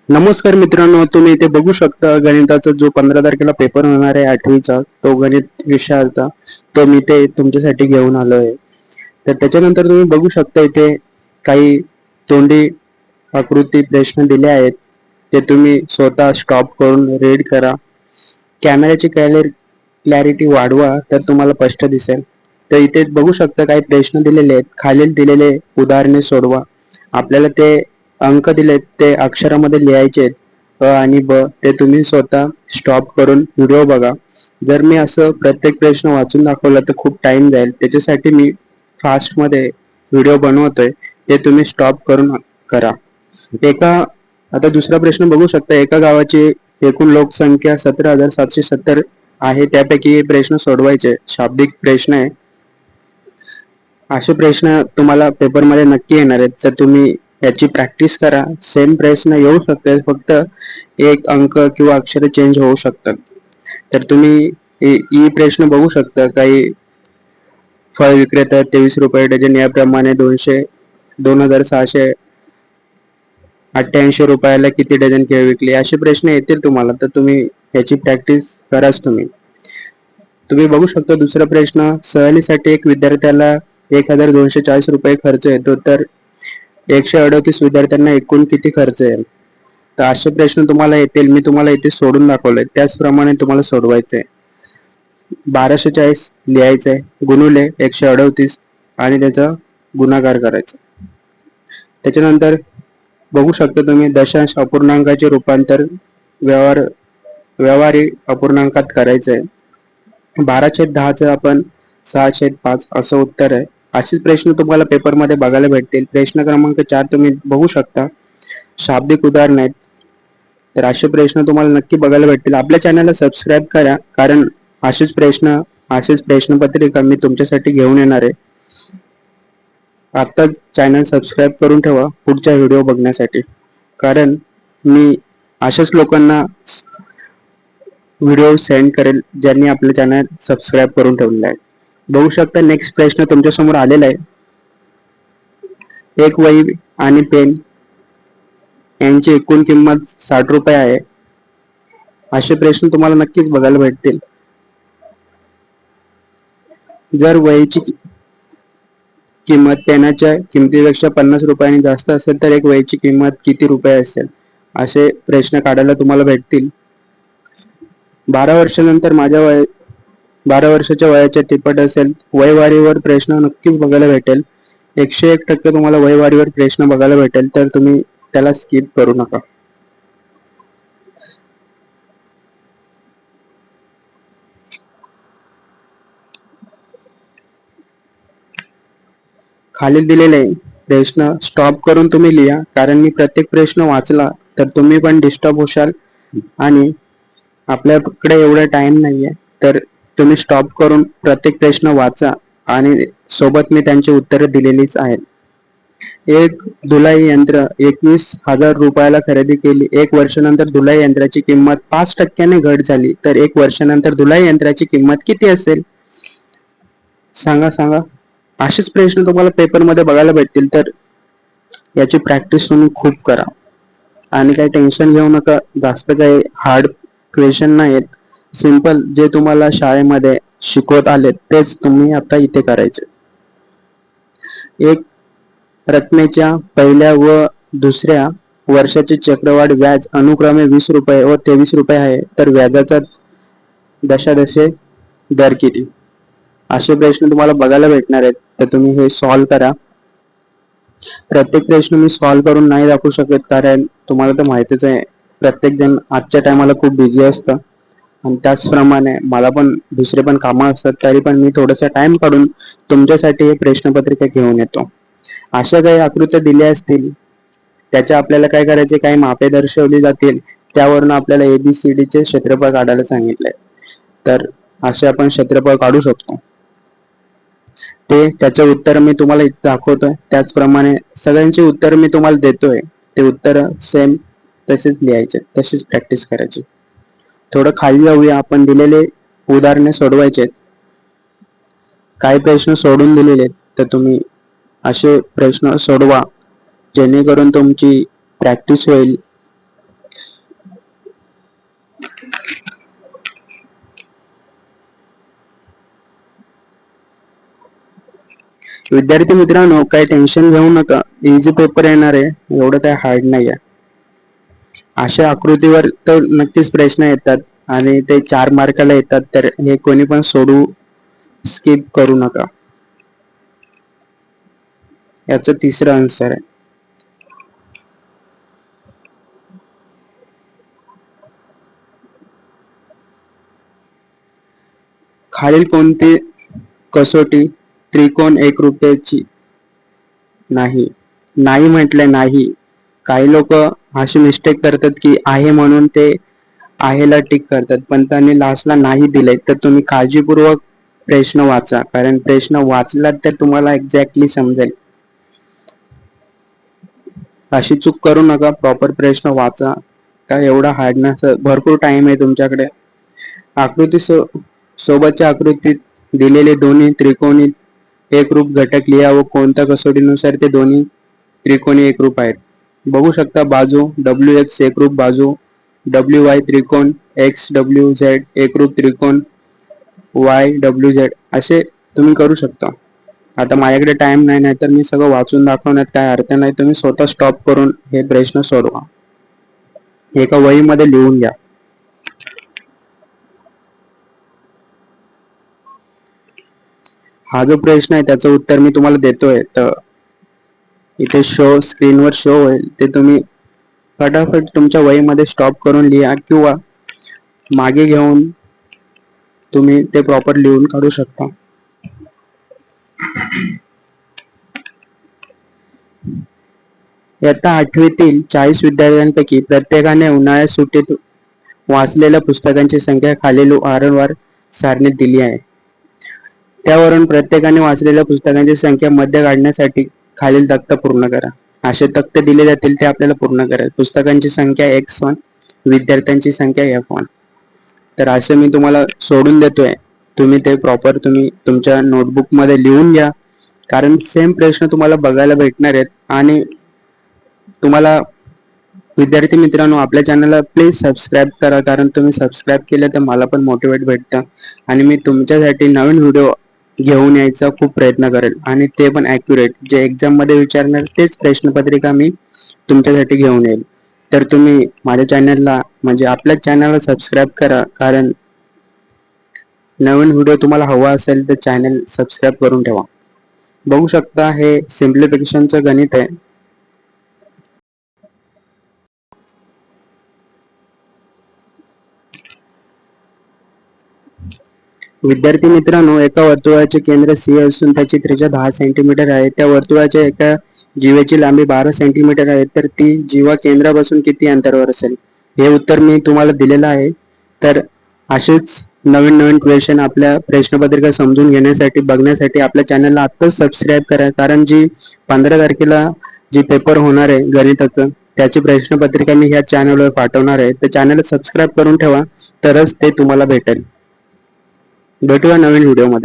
नमस्कार मित्रांनो, तुम्ही इथे बघू शकता गणिताचा जो 15 तारखेला पेपर होणार आहे 8वीचा, तो गणित विषयाचा, तो मी ते तुमच्यासाठी घेऊन आलो आहे. तर त्याच्यानंतर तुम्ही बघू शकता इथे काही तोंडी आकृती प्रश्न दिले आहेत. ते तुम्ही स्वतः स्टॉप करून रीड करा. कॅमेऱ्याची क्लॅरिटी वाढवा तर तुम्हाला स्पष्ट दिसेल. तर इथे बघू शकता काही प्रश्न दिलेले आहेत. खालील दिलेले उदाहरणे सोडवा. आपल्याला ते अंक दिलेत ते अक्षरामध्ये लिहायचे आहेत. अ आणि ब ते तुम्ही स्वतः स्टॉप करून व्हिडिओ बघा. जर मी असं प्रत्येक प्रश्न वाचून दाखवला तर खूप टाइम जाईल. त्याच्यासाठी मी फास्टमध्ये व्हिडिओ बनवतोय. ते तुम्ही स्टॉप करून करा. एका आता दुसरा प्रश्न बघू शकता. एका गावाची एकूण लोकसंख्या 17,770 आहे. त्यापैकी हे प्रश्न सोडवायचे. शाब्दिक प्रश्न आहे. असे प्रश्न तुम्हाला पेपरमध्ये नक्की येणार आहेत. तर तुम्ही याची प्रॅक्टिस करा. सेम प्रश्न येऊ शकतात. फक्त एक अंक किंवा अक्षरे चेंज होऊ शकतात. तर तुम्ही ही प्रश्न बघू शकता. काही फळ विक्रेता 23 रुपये डझन याप्रमाणे 2,688 रुपयाला किती डझन केळी विकली असे प्रश्न येतील तुम्हाला. तर तुम्ही याची प्रॅक्टिस कराच तुम्ही. तुम्ही बघू शकता दुसरा प्रश्न. सहलीसाठी एक विद्यार्थ्याला 1,240 रुपये खर्च येतो तर 138 विद्यार्थ्यांना एकूण किती खर्च येईल? तर असे प्रश्न तुम्हाला येतील. मी तुम्हाला इथे सोडून दाखवले त्याचप्रमाणे तुम्हाला सोडवायचे. 1240 लिहायचंय गुणुले 138 आणि त्याचा गुणाकार करायचा. त्याच्यानंतर बघू शकता तुम्ही दशांश अपूर्णांकाचे रूपांतर व्यवहारी अपूर्णांकात करायचंय. 12/10 आपण 6/5 असं उत्तर आहे. असेच प्रश्न तुम्हाला पेपरमध्ये बघायला भेटतील. प्रश्न क्रमांक 4 तुम्ही बघू शकता. शाब्दिक उदाहरण आहेत. तर असे प्रश्न तुम्हाला नक्की बघायला भेटतील. आपल्या चॅनलला सबस्क्राईब करा कारण असेच प्रश्नपत्रिका मी तुमच्यासाठी घेऊन येणार आहे. आता चॅनल सबस्क्राईब करून ठेवा पुढच्या व्हिडिओ बघण्यासाठी. कारण मी अशाच लोकांना व्हिडिओ सेंड करेल ज्यांनी आपलं चॅनल सबस्क्राईब करून ठेवलेलं आहे. बघू शकता नेक्स्ट प्रश्न तुमच्या समोर आलेला आहे. एक वही आणि पेन यांची एकूण किंमत 60 रुपये आहे. असे प्रश्न तुम्हाला नक्कीच बघायला भेटतील. जर वहीची किंमत पेनाच्या किमतीपेक्षा 50 रुपयांनी जास्त असेल तर एक वहीची किंमत किती रुपये असेल असे प्रश्न काढायला तुम्हाला भेटतील. 12 वर्षाच्या वयाच्या तिप्पट असेल. वयवारीवर प्रश्न नक्कीच बघायला भेटेल. 101% तुम्हाला वयवारीवर प्रश्न बघायला भेटेल तर तुम्ही त्याला स्किप करू नका. खालील दिलेले प्रश्न स्टॉप करून तुम्ही लिहा कारण मी प्रत्येक प्रश्न वाचला तर तुम्ही पण डिस्टर्ब होशाल आणि आपल्याकडे एवढा टाइम नाहीये. तर तुम्ही स्टॉप करून प्रत्येक प्रश्न वाचा आणि सोबत मी त्यांची उत्तरे दिलेलीच आहेत. एक धुलाई यंत्र 21,000 रुपयाला खरेदी केली. 1 वर्षानंतर धुलाई यंत्राची किंमत 5% घट झाली तर 1 वर्षानंतर धुलाई यंत्राची किंमत किती असेल? सांगा. असेच प्रश्न तुम्हाला पेपरमध्ये बघायला भेटतील. तर याची प्रॅक्टिस तुम्ही खूप करा आणि काही टेन्शन घेऊ नका. जास्त काही हार्ड क्वेश्चन नाहीत. सिंपल जे तुम्हाला शाळेमध्ये शिकवत आले तेच तुम्ही आता इथे करायचे. एक रकमेच्या पहिल्या व दुसऱ्या वर्षाचे चक्रवाढ व्याज अनुक्रमे 20 रुपये व 23 रुपये आहे तर व्याजाचा दशांश दर किती? असे प्रश्न तुम्हाला बघायला भेटणार आहेत. तर तुम्ही हे सॉल्व करा. प्रत्येक प्रश्न मी सॉल्व करून नाही दाखवू शकत कारण तुम्हाला तर माहितीच आहे प्रत्येक जण आजच्या टायमाला खूप बिझी असतं आणि त्याचप्रमाणे मला पण दुसरे पण कामं असतात. तरी पण मी थोडासा टाइम काढून तुमच्यासाठी हे प्रश्नपत्रिका घेऊन येतो. अशा काही आकृत्या दिल्या असतील त्याच्या आपल्याला काय करायचे, काही मापे दर्शवली जातील त्यावरून आपल्याला ABCD चे क्षेत्रफळ काढायला सांगितलंय. तर असे आपण क्षेत्रफळ काढू शकतो. त्याचे उत्तर मी तुम्हाला इथे दाखवतोय. त्याचप्रमाणे सगळ्यांची उत्तर मी तुम्हाला देतोय. ते उत्तर सेम तसेच लिहायचे, तशीच प्रॅक्टिस करायची. थोडं खाली जाऊया. आपण दिलेले उदाहरणे सोडवायचे. काही प्रश्न सोडून दिलेले तर तुम्ही असे प्रश्न सोडवा जेणेकरून तुमची प्रॅक्टिस होईल विद्यार्थी मित्रांनो, काही टेन्शन घेऊ नका, इझी पेपर येणार आहे, एवढं काही हार्ड नाही आहे. अशा आकृतीवर तर नक्कीच प्रश्न येतात आणि ते 4 मार्काला येतात, तर हे कोणी पण सोडू स्किप करू नका. याचं तिसरं आन्सर आहे. खालील कोणती कसोटी त्रिकोण एकरूपतेची नाही? नाही म्हटले नाही. काही लोक अशी मिस्टेक करतात की आहे म्हणून ते आहेला टिक करतात, पण त्यांनी लास्टला नाही दिले. तर तुम्ही काळजीपूर्वक प्रश्न वाचा, कारण प्रश्न वाचलात तर तुम्हाला एक्झॅक्टली समजेल. अशी चूक करू नका, प्रॉपर प्रश्न वाचा. काय एवढा हार्ड नसतं, भरपूर टाइम आहे तुमच्याकडे. आकृती सोबतच्या आकृतीत दिलेले दोन्ही त्रिकोणी एकरूप घटक लिहा व कोणत्या कसोटीनुसार ते दोन्ही त्रिकोणी एकरूप आहेत. बघू शकता, बाजू WX एकरूप बाजू, WY त्रिकोण, XWZ एकरूप त्रिकोण, YWZ असे तुम्ही करू शकता. आता माझ्याकडे टाइम नाही, नाहीतर मी सगळं वाचून दाखवण्यात काय अर्थ नाही. तुम्ही स्वतः स्टॉप करून हे प्रश्न सोडवा, एका वहीमध्ये लिहून घ्या. हा जो प्रश्न आहे त्याचं उत्तर मी तुम्हाला देतोय, तर इथे स्क्रीनवर शो होईल, ते तुम्ही फटाफट तुमच्या वहीमध्ये स्टॉप करून लिहा किंवा मागे घेऊन तुम्ही ते प्रॉपर लिहून काढू शकता. इयत्ता 8वीतील 40 विद्यार्थ्यांपैकी प्रत्येकाने उन्हाळ्यात सुट्टीत वाचलेल्या पुस्तकांची संख्या खालील वारंवार सारणीत दिली आहे. त्यावरून प्रत्येकाने वाचलेल्या पुस्तकांची संख्या मध्य काढण्यासाठी खालील तक्ता पूर्ण करा. असे तक्ते दिले जातील ते आपल्याला पूर्ण करायचे. पुस्तकांची संख्या X1, विद्यार्थ्यांची संख्या F1. तर असे मी तुम्हाला सोडून देतोय, तुम्ही ते प्रॉपर तुम्ही तुमच्या नोटबुक मध्ये लिहून घ्या, कारण सेम प्रश्न तुम्हाला बघायला भेटणार आहेत. आणि तुम्हाला विद्यार्थी मित्रांनो, आपल्या चॅनलला प्लीज सबस्क्राईब करा, कारण तुम्ही सबस्क्राईब केलं तर मला पण मोटिवेट भेटतं आणि मी तुमच्यासाठी नवीन व्हिडिओ घेऊन यायचा खूप प्रयत्न करेल, आणि ते पण ॲक्युरेट जे एक्झाम मध्ये विचारणार तेच प्रश्नपत्रिका मी तुमच्यासाठी घेऊन येईल. तर तुम्ही माझ्या चॅनलला म्हणजे आपल्या चॅनलला सबस्क्राईब करा, कारण नवीन व्हिडिओ तुम्हाला हवा असेल तर चॅनल सबस्क्राईब करून ठेवा. बघू शकता, हे सिम्प्लिफिकेशनचं गणित आहे. विद्यार्थी मित्रांनो, एका वर्तुळाचे केंद्र C असून त्याची त्रिज्या 10 सेंटीमीटर आहे. त्या वर्तुळाच्या एका जीवेची लांबी 12 सेंटीमीटर आहे, तर ती जीवा केंद्रापासून किती अंतरावर असेल? हे उत्तर मी तुम्हाला दिलेलं आहे. तर असेच नवीन नवीन क्वेश्चन आपल्या प्रश्नपत्रिका समजून घेण्यासाठी बघण्यासाठी आपल्या चॅनलला आत्ताच सबस्क्राईब करा, कारण जी 15 तारखेला जी पेपर होणार आहे गणिताचं, त्याची प्रश्नपत्रिका मी ह्या चॅनलवर पाठवणार आहे. तर चॅनल सबस्क्राईब करून ठेवा, तरच ते तुम्हाला भेटेल. भेटूया नवीन व्हिडिओमध्ये.